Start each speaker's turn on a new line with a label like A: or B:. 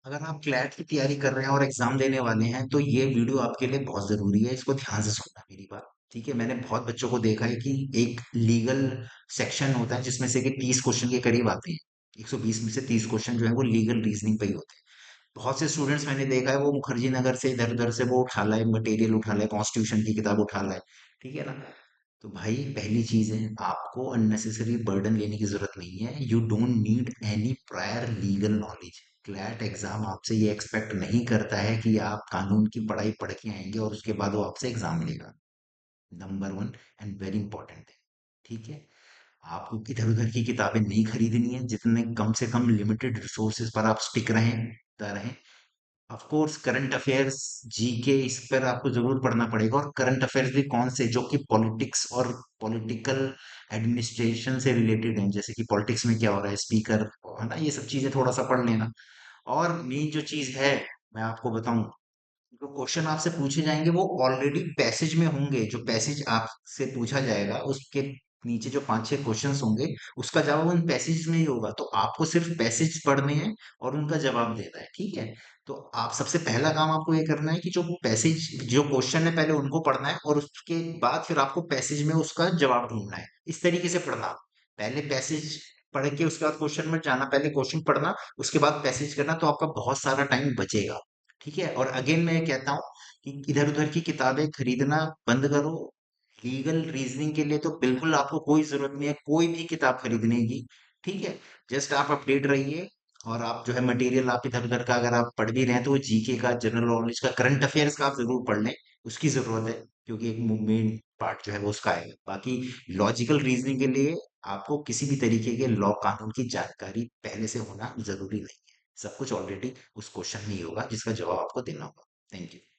A: अगर आप क्लैट की तैयारी कर रहे हैं और एग्जाम देने वाले हैं तो ये वीडियो आपके लिए बहुत जरूरी है, इसको ध्यान से सुनना मेरी बात। ठीक है, मैंने बहुत बच्चों को देखा है कि एक लीगल सेक्शन होता है जिसमें से कि 30 क्वेश्चन के करीब आते हैं। 120 में से 30 क्वेश्चन जो है वो लीगल रीजनिंग पे ही होते हैं। बहुत से स्टूडेंट्स मैंने देखा है वो मुखर्जी नगर से इधर उधर से वो उठा लाए, मटेरियल उठा लाए, कॉन्स्टिट्यूशन की किताब उठा लाए। ठीक है ना। तो भाई पहली चीज है, आपको अननेसेसरी बर्डन लेने की जरूरत नहीं है। You don't need any prior legal knowledge. CLAT exam आपसे ये एक्सपेक्ट नहीं करता है कि आप कानून की पढ़ाई पढ़ के आएंगे और उसके बाद वो आपसे एग्जाम लेगा। Number one and very important है। ठीक है। आपको इधर उधर की किताबें नहीं खरीदनी है, जितने कम से कम लिमिटेड रिसोर्सेज पर आप स्टिक रहें। Of course current affairs, GK, इस पर आपको जरूर पढ़ना पड़ेगा। और करंट अफेयर्स भी कौन से, जो कि पॉलिटिक्स और पॉलिटिकल एडमिनिस्ट्रेशन से रिलेटेड हैं, जैसे कि पॉलिटिक्स में क्या हो रहा है, स्पीकर, है ना, ये सब चीजें थोड़ा सा पढ़ लेना। और मेन जो चीज है, मैं आपको बताऊं, जो क्वेश्चन आपसे पूछे जाएंगे वो ऑलरेडी पैसेज में होंगे। जो पैसेज आपसे पूछा जाएगा उसके नीचे जो 5-6 क्वेश्चंस होंगे, उसका जवाब उन पैसेज में ही होगा। तो आपको सिर्फ पैसेज पढ़ने हैं और उनका जवाब देना है। ठीक है। तो आप सबसे पहला काम आपको ये करना है कि जो पैसेज, जो क्वेश्चन है, पहले उनको पढ़ना है और उसके बाद फिर आपको पैसेज में उसका जवाब ढूंढना है। इस तरीके से पढ़ना। पहले पैसेज पढ़ के उसके बाद क्वेश्चन में जाना, पहले क्वेश्चन पढ़ना, उसके बाद पैसेज करना, तो आपका बहुत सारा टाइम बचेगा। ठीक है। और अगेन मैं कहता हूँ कि इधर उधर की किताबें खरीदना बंद करो। लीगल रीजनिंग के लिए तो बिल्कुल आपको कोई जरूरत नहीं है कोई भी किताब खरीदने की। ठीक है। जस्ट आप अपडेट रहिए। और आप जो है मटेरियल आप इधर उधर का अगर आप पढ़ भी रहे हैं तो वो जीके का, जनरल नॉलेज का, करंट अफेयर्स का आप जरूर पढ़ लें। उसकी जरूरत है, क्योंकि एक मेन पार्ट जो है वो उसका आएगा। बाकी लॉजिकल रीजनिंग के लिए आपको किसी भी तरीके के लॉ कानून की जानकारी पहले से होना जरूरी नहीं है। सब कुछ ऑलरेडी उस क्वेश्चन में ही होगा जिसका जवाब आपको देना होगा। Thank you.